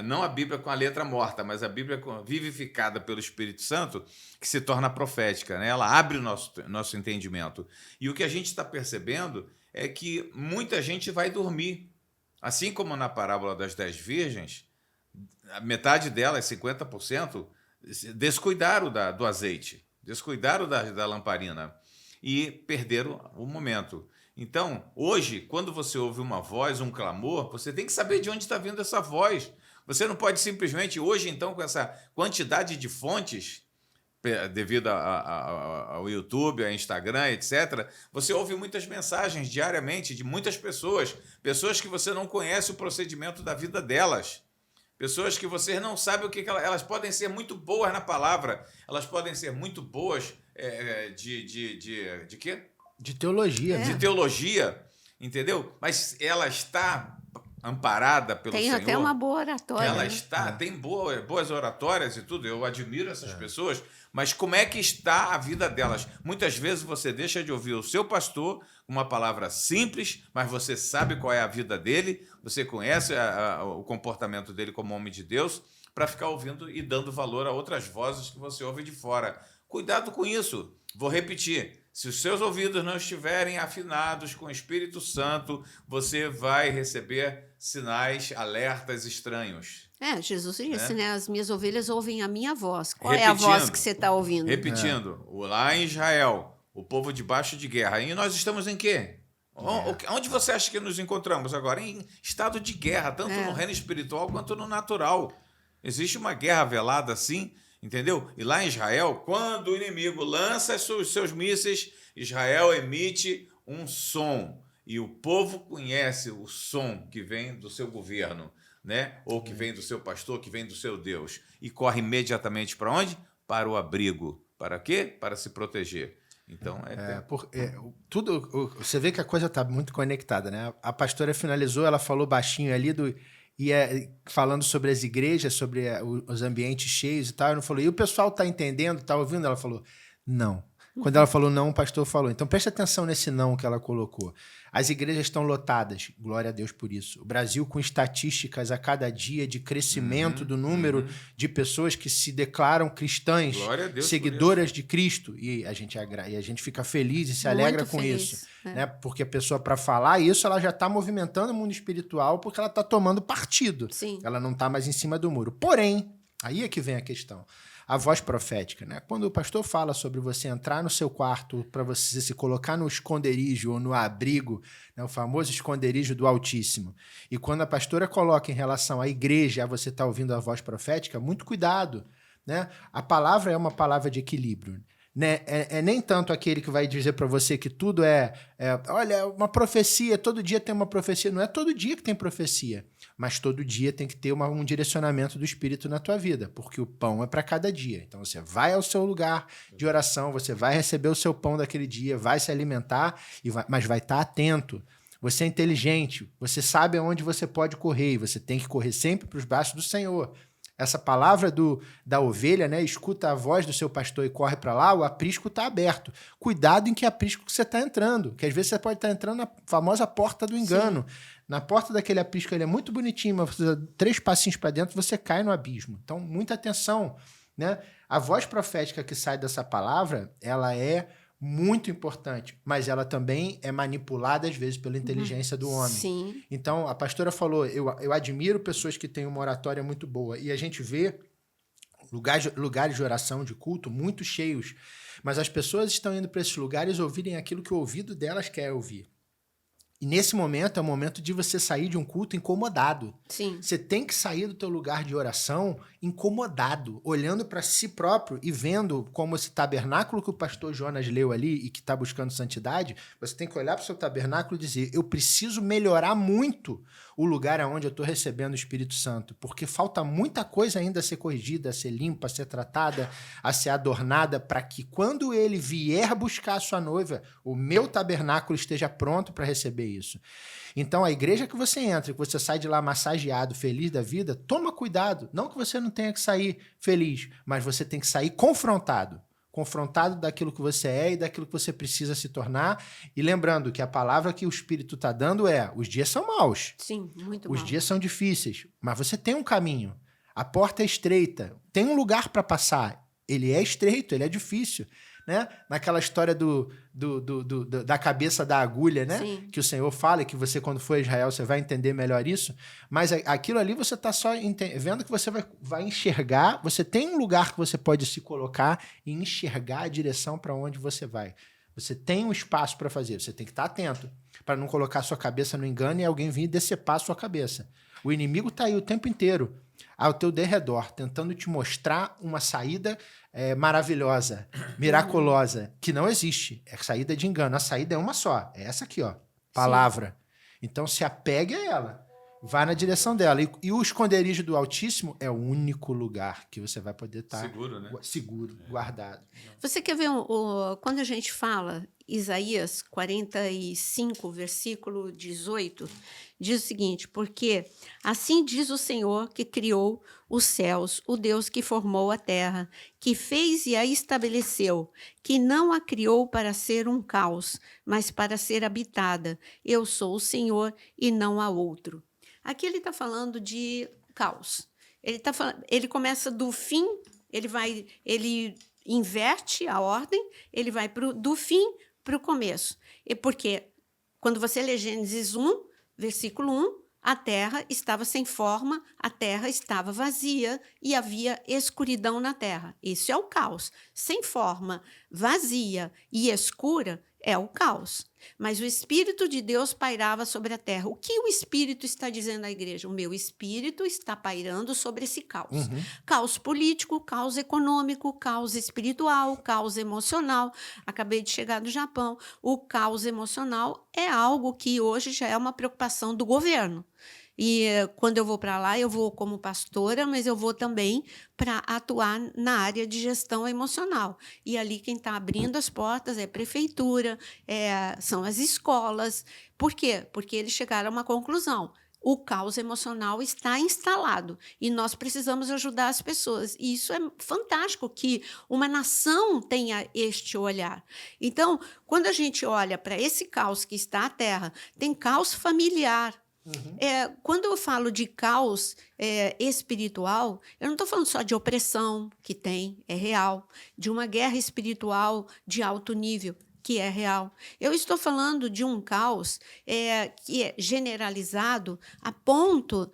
Não a Bíblia com a letra morta, mas a Bíblia vivificada pelo Espírito Santo, que se torna profética, né? Ela abre o nosso entendimento. E o que a gente está percebendo é que muita gente vai dormir. Assim como na parábola das 10 virgens, a metade delas, 50%, descuidaram do azeite, descuidaram da lamparina e perderam o momento. Então, hoje, quando você ouve uma voz, um clamor, você tem que saber de onde está vindo essa voz. Você não pode simplesmente, hoje, então, com essa quantidade de fontes, devido ao YouTube, ao Instagram, etc., você ouve muitas mensagens diariamente de muitas pessoas que você não conhece o procedimento da vida delas. Pessoas que você não sabe o que elas podem ser muito boas na palavra, elas podem ser muito boas de quê? De teologia. De teologia, entendeu? Mas ela está amparada pelo Senhor. Tem até uma boa oratória. Ela tem boas oratórias e tudo, eu admiro essas pessoas, mas como é que está a vida delas? Muitas vezes você deixa de ouvir o seu pastor, uma palavra simples, mas você sabe qual é a vida dele, você conhece o comportamento dele como homem de Deus, para ficar ouvindo e dando valor a outras vozes que você ouve de fora. Cuidado com isso. Vou repetir. Se os seus ouvidos não estiverem afinados com o Espírito Santo, você vai receber sinais, alertas estranhos. Jesus disse, né? As minhas ovelhas ouvem a minha voz. Qual é a voz que você está ouvindo? Repetindo, lá em Israel, o povo debaixo de guerra. E nós estamos em quê? Onde você acha que nos encontramos agora? Em estado de guerra, tanto no reino espiritual quanto no natural. Existe uma guerra velada assim, Entendeu? E lá em Israel, quando o inimigo lança os seus mísseis, Israel emite um som. E o povo conhece o som que vem do seu governo, né? Ou que vem do seu pastor, que vem do seu Deus. E corre imediatamente para onde? Para o abrigo. Para quê? Para se proteger. Então, tudo. Você vê que a coisa está muito conectada, né? A pastora finalizou, ela falou baixinho ali falando sobre as igrejas, sobre os ambientes cheios e tal. Ela falou, e o pessoal está entendendo, está ouvindo? Ela falou, não. Quando ela falou não, o pastor falou. Então, preste atenção nesse não que ela colocou. As igrejas estão lotadas, glória a Deus por isso. O Brasil com estatísticas a cada dia de crescimento do número de pessoas que se declaram cristãs, seguidoras de Cristo. E a gente fica feliz e se alegra com isso. Né? Porque a pessoa, para falar isso, ela já está movimentando o mundo espiritual porque ela está tomando partido. Sim. Ela não está mais em cima do muro. Porém, aí é que vem a questão. A voz profética, né? Quando o pastor fala sobre você entrar no seu quarto para você se colocar no esconderijo ou no abrigo, né? O famoso esconderijo do Altíssimo. E quando a pastora coloca em relação à igreja, você está ouvindo a voz profética, muito cuidado, né? A palavra é uma palavra de equilíbrio. Né? É nem tanto aquele que vai dizer para você que tudo olha, uma profecia, todo dia tem uma profecia. Não é todo dia que tem profecia, mas todo dia tem que ter um direcionamento do Espírito na tua vida, porque o pão é para cada dia. Então você vai ao seu lugar de oração, você vai receber o seu pão daquele dia, vai se alimentar, mas vai estar atento. Você é inteligente, você sabe aonde você pode correr, e você tem que correr sempre para os braços do Senhor. Essa palavra da ovelha, né? Escuta a voz do seu pastor e corre para lá, o aprisco está aberto. Cuidado em que aprisco que você está entrando, que às vezes você pode estar entrando na famosa porta do engano. Sim. Na porta daquele aprisco, ele é muito bonitinho, mas você dá 3 passinhos para dentro, você cai no abismo. Então, muita atenção, né? A voz profética que sai dessa palavra, ela é muito importante, mas ela também é manipulada às vezes pela inteligência do homem. Sim. Então, a pastora falou, eu admiro pessoas que têm uma oratória muito boa, e a gente vê lugares de oração, de culto, muito cheios, mas as pessoas estão indo para esses lugares ouvirem aquilo que o ouvido delas quer ouvir. E nesse momento é o momento de você sair de um culto incomodado. Sim. Você tem que sair do teu lugar de oração incomodado, olhando para si próprio e vendo como esse tabernáculo que o pastor Jonas leu ali e que está buscando santidade, você tem que olhar para o seu tabernáculo e dizer, eu preciso melhorar muito o lugar onde eu estou recebendo o Espírito Santo, porque falta muita coisa ainda a ser corrigida, a ser limpa, a ser tratada, a ser adornada, para que quando ele vier buscar a sua noiva, o meu tabernáculo esteja pronto para receber isso. Então, a igreja que você entra, que você sai de lá massageado, feliz da vida, toma cuidado. Não que você não tenha que sair feliz, mas você tem que sair confrontado daquilo que você é e daquilo que você precisa se tornar. E lembrando que a palavra que o Espírito está dando os dias são maus. Sim, muito maus. Os dias são difíceis, mas você tem um caminho. A porta é estreita, tem um lugar para passar. Ele é estreito, ele é difícil. Né? Naquela história da cabeça da agulha, né? Sim. Que o Senhor fala, e que você, quando for a Israel, você vai entender melhor isso. Mas aquilo ali você está só vendo que você vai enxergar, você tem um lugar que você pode se colocar e enxergar a direção para onde você vai. Você tem um espaço para fazer, você tem que estar atento para não colocar sua cabeça no engano e alguém vir decepar a sua cabeça. O inimigo está aí o tempo inteiro ao teu derredor, tentando te mostrar uma saída maravilhosa, miraculosa, que não existe. É saída de engano. A saída é uma só. É essa aqui, ó. Palavra. Sim. Então, se apegue a ela. Vá na direção dela. E o esconderijo do Altíssimo é o único lugar que você vai poder estar seguro, né? Seguro, guardado. Você quer ver quando a gente fala Isaías 45, versículo 18, diz o seguinte, porque assim diz o Senhor que criou os céus, o Deus que formou a terra, que fez e a estabeleceu, que não a criou para ser um caos, mas para ser habitada. Eu sou o Senhor e não há outro. Aqui ele está falando de caos. Ele começa do fim, ele inverte a ordem, ele vai do fim para o começo. Porque quando você lê Gênesis 1, versículo 1, a terra estava sem forma, a terra estava vazia e havia escuridão na terra. Isso é o caos. Sem forma, vazia e escura é o caos. Mas o Espírito de Deus pairava sobre a terra. O que o Espírito está dizendo à igreja? O meu Espírito está pairando sobre esse caos. Caos político, caos econômico, caos espiritual, caos emocional. Acabei de chegar do Japão. O caos emocional é algo que hoje já é uma preocupação do governo. E quando eu vou para lá, eu vou como pastora, mas eu vou também para atuar na área de gestão emocional. E ali quem está abrindo as portas é a prefeitura, são as escolas. Por quê? Porque eles chegaram a uma conclusão. O caos emocional está instalado e nós precisamos ajudar as pessoas. E isso é fantástico, que uma nação tenha este olhar. Então, quando a gente olha para esse caos que está à terra, tem caos familiar. Quando eu falo de caos espiritual, eu não estou falando só de opressão, que é real, de uma guerra espiritual de alto nível, que é real. Eu estou falando de um caos que é generalizado a ponto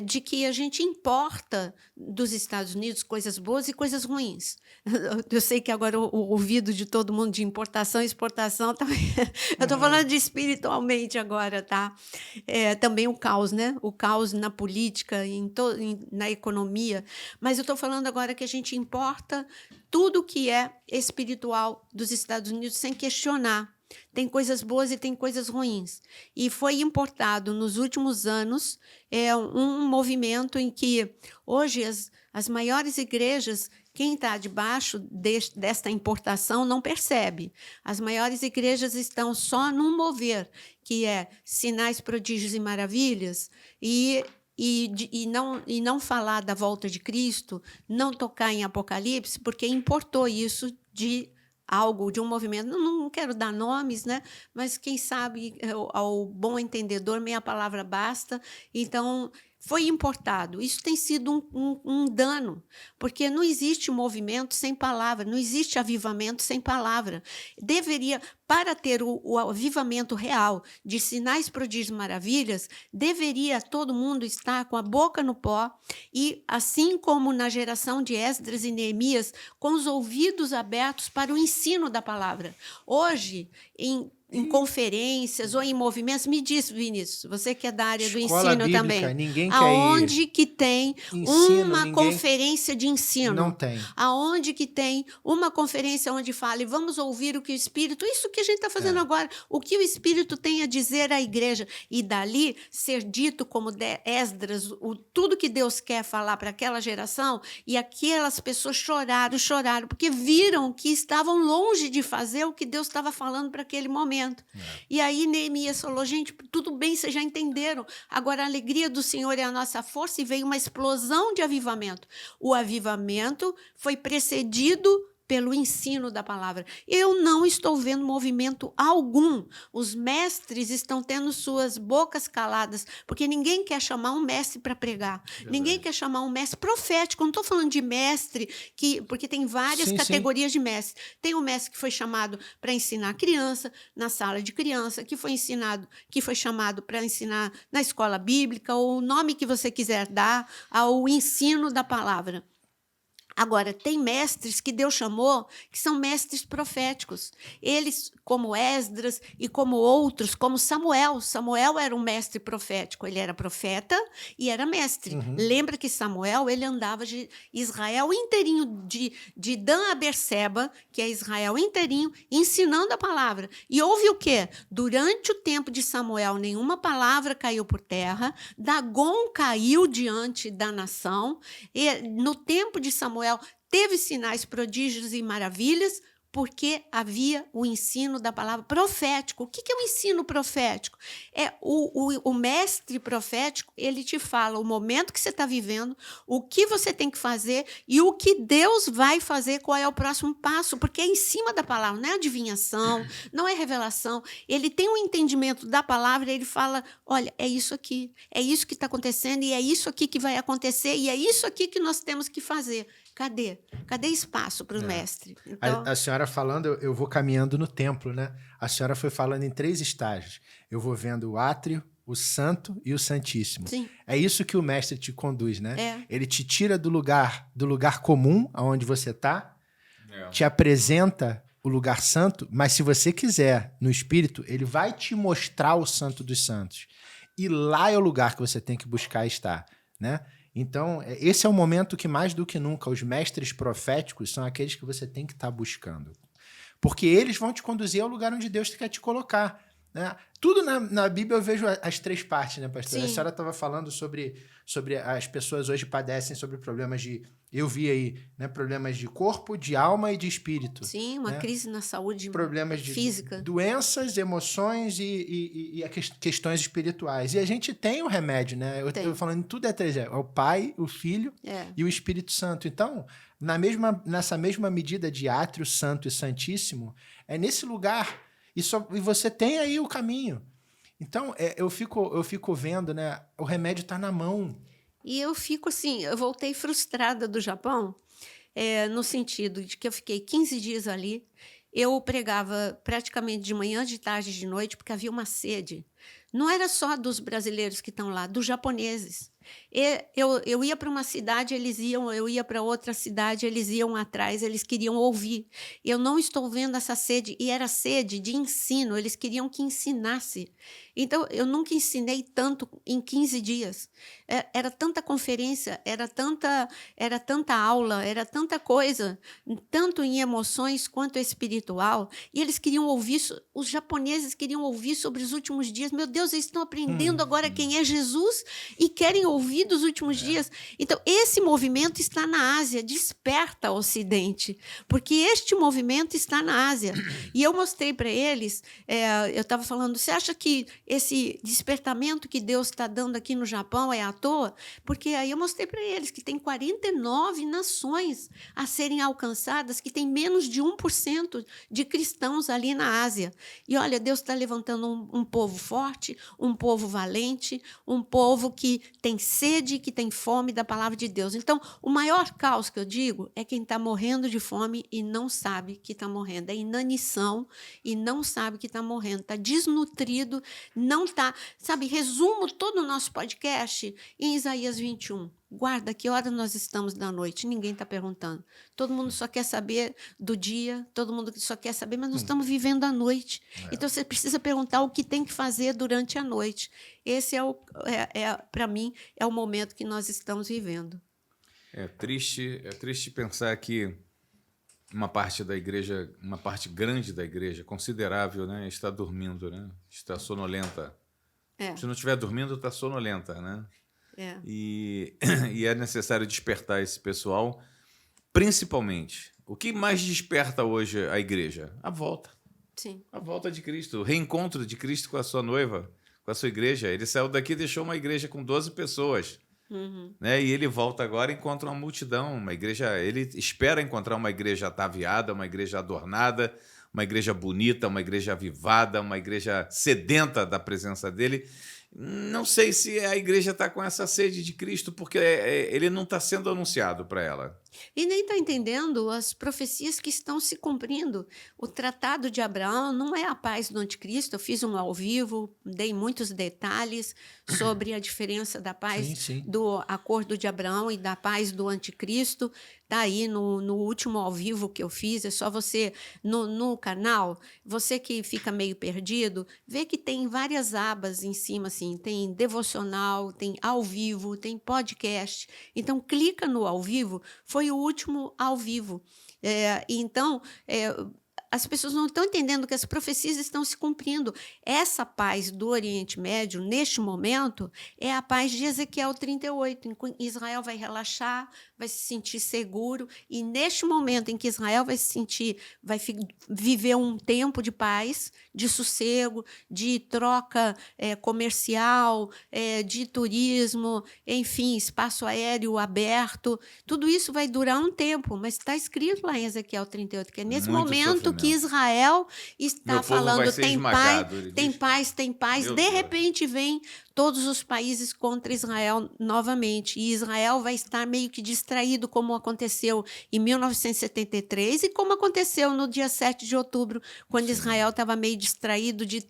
de que a gente importa dos Estados Unidos coisas boas e coisas ruins. Eu sei que agora o ouvido de todo mundo de importação e exportação também. Eu estou falando de espiritualmente agora, tá? Também o caos, né? O caos na política, na economia. Mas eu estou falando agora que a gente importa tudo que é espiritual dos Estados Unidos sem questionar. Tem coisas boas e tem coisas ruins. E foi importado nos últimos anos um movimento em que hoje as maiores igrejas, quem está debaixo desta importação não percebe. As maiores igrejas estão só num mover, que é sinais, prodígios e maravilhas, e não falar da volta de Cristo, não tocar em Apocalipse, porque importou isso de algo, de um movimento. Não quero dar nomes, né? Mas quem sabe, ao bom entendedor, meia palavra basta. Então, foi importado. Isso tem sido um dano, porque não existe movimento sem palavra, não existe avivamento sem palavra. Para ter o avivamento real de sinais, prodígios e maravilhas, deveria todo mundo estar com a boca no pó e, assim como na geração de Esdras e Neemias, com os ouvidos abertos para o ensino da palavra. Hoje, em conferências ou em movimentos, me diz, Vinícius, você que é da área do ensino bíblica, também. Ninguém quer aonde ir. que tem uma conferência de ensino? Não tem. Aonde que tem uma conferência onde fale, vamos ouvir o que o Espírito, isso que a gente está fazendo agora, o que o Espírito tem a dizer à igreja, e dali ser dito como Esdras, tudo que Deus quer falar para aquela geração, e aquelas pessoas choraram, porque viram que estavam longe de fazer o que Deus estava falando para aquele momento. E aí Neemias falou, gente, tudo bem, vocês já entenderam. Agora a alegria do Senhor é a nossa força, e veio uma explosão de avivamento. O avivamento foi precedido pelo ensino da palavra. Eu não estou vendo movimento algum. Os mestres estão tendo suas bocas caladas, porque ninguém quer chamar um mestre para pregar. Ninguém quer chamar um mestre profético. Eu não estou falando de mestre, porque tem várias categorias de mestre. Tem um mestre que foi chamado para ensinar criança, na sala de criança, que foi chamado para ensinar na escola bíblica, ou o nome que você quiser dar ao ensino da palavra. Agora, tem mestres que Deus chamou, que são mestres proféticos. Eles, como Esdras e como outros, como Samuel. Samuel era um mestre profético. Ele era profeta e era mestre. Lembra que Samuel, ele andava de Israel inteirinho, de Dan a Berseba, que é Israel inteirinho, ensinando a palavra. E houve o quê? Durante o tempo de Samuel, nenhuma palavra caiu por terra. Dagon caiu diante da nação. E no tempo de Samuel, teve sinais, prodígios e maravilhas, porque havia o ensino da palavra profético. O que é o ensino profético? O mestre profético, ele te fala o momento que você está vivendo, o que você tem que fazer e o que Deus vai fazer, qual é o próximo passo, porque é em cima da palavra, não é adivinhação, não é revelação. Ele tem um entendimento da palavra, ele fala, olha, é isso aqui, é isso que está acontecendo, e é isso aqui que vai acontecer, e é isso aqui que nós temos que fazer. Cadê? Cadê espaço para o mestre? Então... A senhora falando, eu vou caminhando no templo, né? A senhora foi falando em 3 estágios. Eu vou vendo o átrio, o santo e o santíssimo. Sim. É isso que o mestre te conduz, né? Ele te tira do lugar comum, aonde você está, te apresenta o lugar santo, mas se você quiser, no Espírito, ele vai te mostrar o Santo dos Santos. E lá é o lugar que você tem que buscar estar, né? Então, esse é o momento que, mais do que nunca, os mestres proféticos são aqueles que você tem que estar buscando. Porque eles vão te conduzir ao lugar onde Deus quer te colocar, né? Tudo na Bíblia eu vejo as três partes, né, pastor? Sim. A senhora estava falando sobre as pessoas hoje padecem sobre problemas de... Eu vi aí, né, problemas de corpo, de alma e de espírito. Sim, uma crise na saúde problemas física. Doenças, emoções e questões espirituais. E a gente tem o remédio, né? Eu estou falando, tudo é três. É o Pai, o Filho e o Espírito Santo. Então, nessa mesma medida de átrio, santo e santíssimo, é nesse lugar. E você tem aí o caminho. Então, eu fico vendo, né? O remédio está na mão. E eu fico assim, eu voltei frustrada do Japão, no sentido de que eu fiquei 15 dias ali, eu pregava praticamente de manhã, de tarde, de noite, porque havia uma sede. Não era só dos brasileiros que estão lá, dos japoneses. Eu ia para uma cidade, eles iam, eu ia para outra cidade, eles iam atrás, eles queriam ouvir. Eu não estou vendo essa sede, e era sede de ensino, eles queriam que ensinasse. Então, eu nunca ensinei tanto em 15 dias. Era tanta conferência, era tanta aula, era tanta coisa, tanto em emoções quanto espiritual, e eles queriam ouvir, os japoneses queriam ouvir sobre os últimos dias. Meu Deus, eles estão aprendendo agora quem é Jesus e querem ouvir dos últimos dias. Então, esse movimento está na Ásia, desperta o Ocidente, porque este movimento está na Ásia. E eu mostrei para eles, eu estava falando, você acha que esse despertamento que Deus está dando aqui no Japão é à toa? Porque aí eu mostrei para eles que tem 49 nações a serem alcançadas, que tem menos de 1% de cristãos ali na Ásia. E olha, Deus está levantando um povo forte, um povo valente, um povo que tem sede, que tem fome da palavra de Deus. Então, o maior caos que eu digo é quem está morrendo de fome e não sabe que está morrendo. É inanição e não sabe que está morrendo. Está desnutrido, não está... Sabe, resumo todo o nosso podcast em Isaías 21. Guarda, que hora nós estamos da noite? Ninguém está perguntando. Todo mundo só quer saber do dia, todo mundo só quer saber, mas nós estamos vivendo a noite. Então, você precisa perguntar o que tem que fazer durante a noite. Esse para mim, é o momento que nós estamos vivendo. É triste pensar que uma parte da igreja, uma parte grande da igreja, considerável, né, está dormindo, né? Está sonolenta. Se não estiver dormindo, está sonolenta, né? E é necessário despertar esse pessoal, principalmente. O que mais desperta hoje a igreja? A volta. Sim. A volta de Cristo, o reencontro de Cristo com a sua noiva, com a sua igreja. Ele saiu daqui e deixou uma igreja com 12 pessoas. Né? E ele volta agora e encontra uma multidão, uma igreja. Ele espera encontrar uma igreja ataviada, uma igreja adornada, uma igreja bonita, uma igreja avivada, uma igreja sedenta da presença dele. Não sei se a igreja está com essa sede de Cristo, porque ele não está sendo anunciado para ela. E nem está entendendo as profecias que estão se cumprindo. O Tratado de Abraão não é a paz do anticristo. Eu fiz um ao vivo, dei muitos detalhes sobre a diferença da paz do acordo de Abraão e da paz do anticristo. Está aí no último ao vivo que eu fiz. É só você, no canal, você que fica meio perdido, vê que tem várias abas em cima, assim. Tem devocional, tem ao vivo, tem podcast. Então, clica no ao vivo. Foi o último ao vivo. Então, as pessoas não estão entendendo que as profecias estão se cumprindo. Essa paz do Oriente Médio, neste momento, é a paz de Ezequiel 38. Em que Israel vai relaxar, vai se sentir seguro. E neste momento em que Israel vai viver um tempo de paz, de sossego, de troca comercial, de turismo, enfim, espaço aéreo aberto. Tudo isso vai durar um tempo, mas está escrito lá em Ezequiel 38, que é nesse momento que Israel está falando, tem paz, tem paz. De repente vem todos os países contra Israel novamente. E Israel vai estar meio que distraído, como aconteceu em 1973 e como aconteceu no dia 7 de outubro, quando Israel estava meio distraído de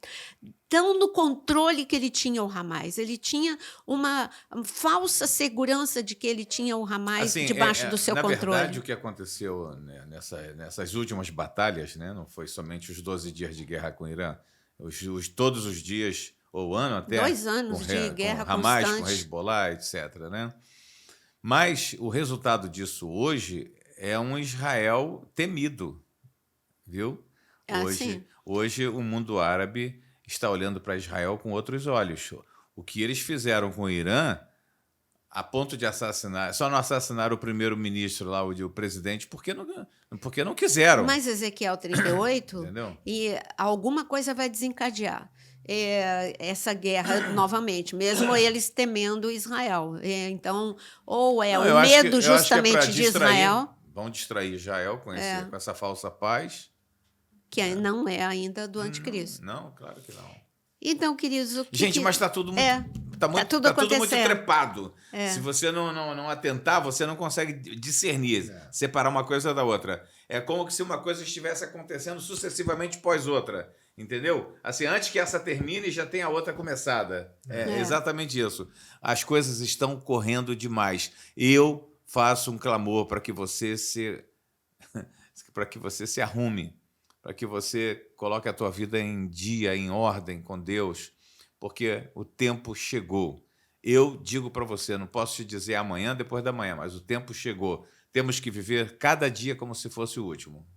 tão no controle que ele tinha o Hamas. Ele tinha uma falsa segurança de que ele tinha o Hamas assim, debaixo do seu controle. Na verdade, o que aconteceu, né, nessas últimas batalhas, né, não foi somente os 12 dias de guerra com o Irã, todos os dias, ou ano até... 2 anos de guerra com Hamas, constante. com Hezbollah, etc. Né? Mas o resultado disso hoje é um Israel temido, viu? Hoje o mundo árabe está olhando para Israel com outros olhos. O que eles fizeram com o Irã, a ponto de assassinar... Só não assassinaram o primeiro-ministro lá, o presidente, porque não quiseram. Mas Ezequiel 38, entendeu? E alguma coisa vai desencadear essa guerra novamente, mesmo eles temendo Israel. Então, ou é o medo justamente de Israel... Vão distrair Israel com essa falsa paz... Que não é ainda do anticristo. Não, claro que não. Então, queridos, mas está tudo muito, tá tudo muito trepado. Se você não atentar, você não consegue discernir, separar uma coisa da outra. É como se uma coisa estivesse acontecendo sucessivamente pós outra. Entendeu? Assim, antes que essa termine, já tem a outra começada. É exatamente isso. As coisas estão correndo demais. Eu faço um clamor para que você se arrume, para que você coloque a tua vida em dia, em ordem com Deus, porque o tempo chegou. Eu digo para você, não posso te dizer amanhã, depois da manhã, mas o tempo chegou. Temos que viver cada dia como se fosse o último.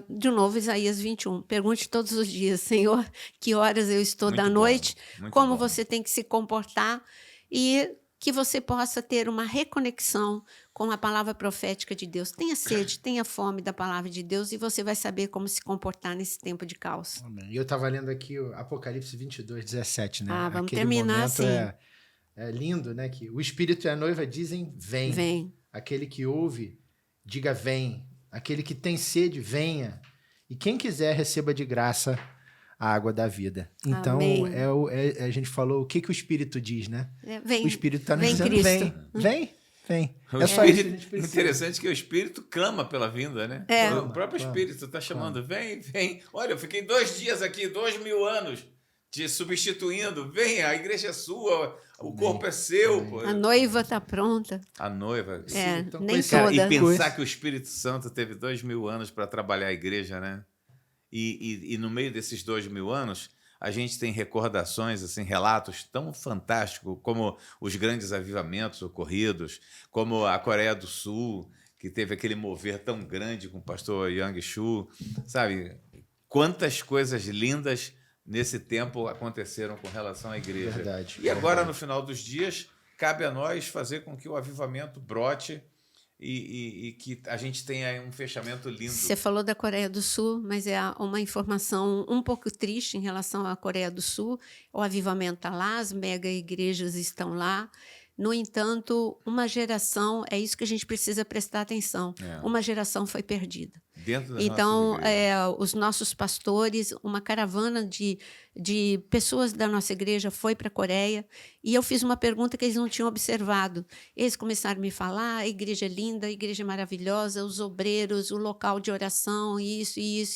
De novo, Isaías 21. Pergunte todos os dias, Senhor, que horas eu estou da noite, como você tem que se comportar e que você possa ter uma reconexão com a palavra profética de Deus. Tenha sede, tenha fome da palavra de Deus e você vai saber como se comportar nesse tempo de caos. E eu estava lendo aqui o Apocalipse 22:17, né? Vamos Aquele terminar momento assim. É lindo, né? Que o Espírito e a noiva dizem, vem. Vem. Aquele que ouve, diga, vem. Aquele que tem sede, venha. E quem quiser, receba de graça a água da vida. Então, a gente falou o que o Espírito diz, né? Vem, o Espírito está nos dizendo, vem. É só isso que a gente precisa. Interessante que o Espírito clama pela vinda, né? O próprio Espírito está chamando, vem. Olha, eu fiquei 2 dias aqui, 2000 anos, te substituindo. Vem, a igreja é sua, o corpo é seu. Pô. A noiva está pronta. A noiva. Então, nem toda. E pensar que o Espírito Santo teve 2000 anos para trabalhar a igreja, né? E no meio desses 2000 anos, a gente tem recordações, assim, relatos tão fantásticos, como os grandes avivamentos ocorridos, como a Coreia do Sul, que teve aquele mover tão grande com o pastor Yang Shu, sabe? Quantas coisas lindas nesse tempo aconteceram com relação à igreja. Verdade. E agora, no final dos dias, cabe a nós fazer com que o avivamento brote e que a gente tenha um fechamento lindo. Você falou da Coreia do Sul, mas é uma informação um pouco triste em relação à Coreia do Sul. O avivamento está lá, as mega igrejas estão lá. No entanto, uma geração, é isso que a gente precisa prestar atenção, uma geração foi perdida. Então, os nossos pastores, uma caravana de pessoas da nossa igreja foi para a Coreia e eu fiz uma pergunta que eles não tinham observado. Eles começaram a me falar, a igreja é linda, a igreja é maravilhosa, os obreiros, o local de oração, isso. E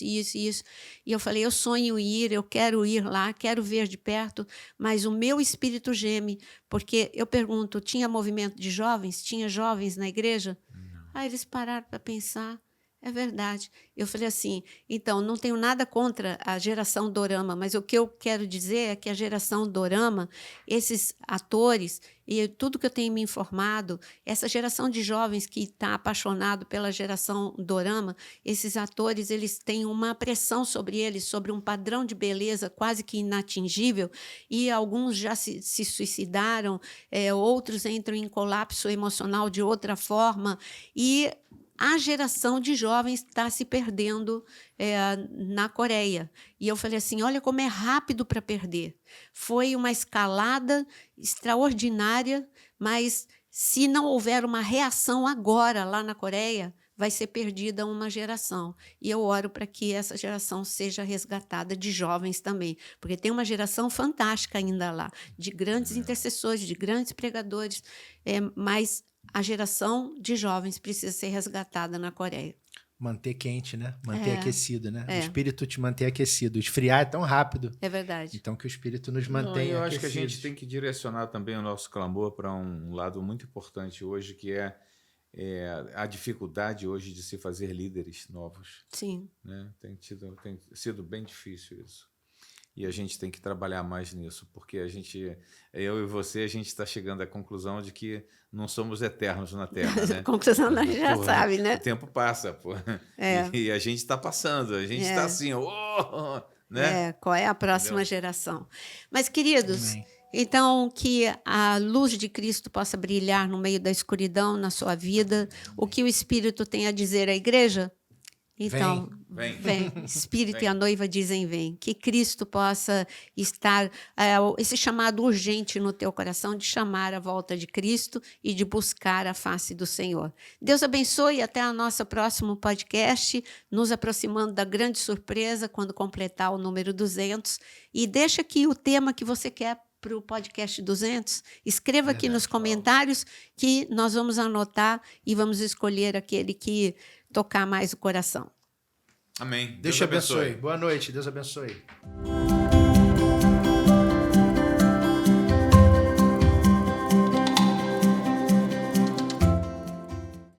eu falei, eu sonho ir, eu quero ir lá, quero ver de perto, mas o meu espírito geme, porque eu pergunto, tinha movimento de jovens? Tinha jovens na igreja? Aí eles pararam para pensar. É verdade. Eu falei assim, então, não tenho nada contra a geração dorama, mas o que eu quero dizer é que a geração dorama, esses atores e tudo que eu tenho me informado, essa geração de jovens que está apaixonado pela geração dorama, esses atores, eles têm uma pressão sobre eles, sobre um padrão de beleza quase que inatingível, e alguns já se suicidaram, outros entram em colapso emocional de outra forma, e a geração de jovens está se perdendo na Coreia. E eu falei assim, olha como é rápido para perder. Foi uma escalada extraordinária, mas se não houver uma reação agora lá na Coreia, vai ser perdida uma geração. E eu oro para que essa geração seja resgatada de jovens também, porque tem uma geração fantástica ainda lá, de grandes intercessores, de grandes pregadores, mas a geração de jovens precisa ser resgatada na Coreia. Manter quente, né? Manter aquecido, né? O espírito te manter aquecido. Esfriar é tão rápido. É verdade. Então que o espírito nos mantenha eu aquecidos. acho que a gente tem que direcionar também o nosso clamor para um lado muito importante hoje, que é a dificuldade hoje de se fazer líderes novos. Sim. Né? Tem sido bem difícil isso. E a gente tem que trabalhar mais nisso, porque eu e você, a gente está chegando à conclusão de que não somos eternos na Terra, né? A conclusão nós já sabe, né? O tempo passa, pô. E a gente está passando, a gente está assim, né? Qual é a próxima geração? Mas, queridos, então que a luz de Cristo possa brilhar no meio da escuridão na sua vida, o que o Espírito tem a dizer à igreja? Então, vem. Espírito e a noiva dizem vem. Que Cristo possa estar, esse chamado urgente no teu coração de chamar a volta de Cristo e de buscar a face do Senhor. Deus abençoe, até o nosso próximo podcast, nos aproximando da grande surpresa quando completar o número 200. E deixa aqui o tema que você quer para o podcast 200. Escreva aqui nos comentários que nós vamos anotar e vamos escolher aquele que tocar mais o coração. Amém. Deus te abençoe. Boa noite. Deus abençoe.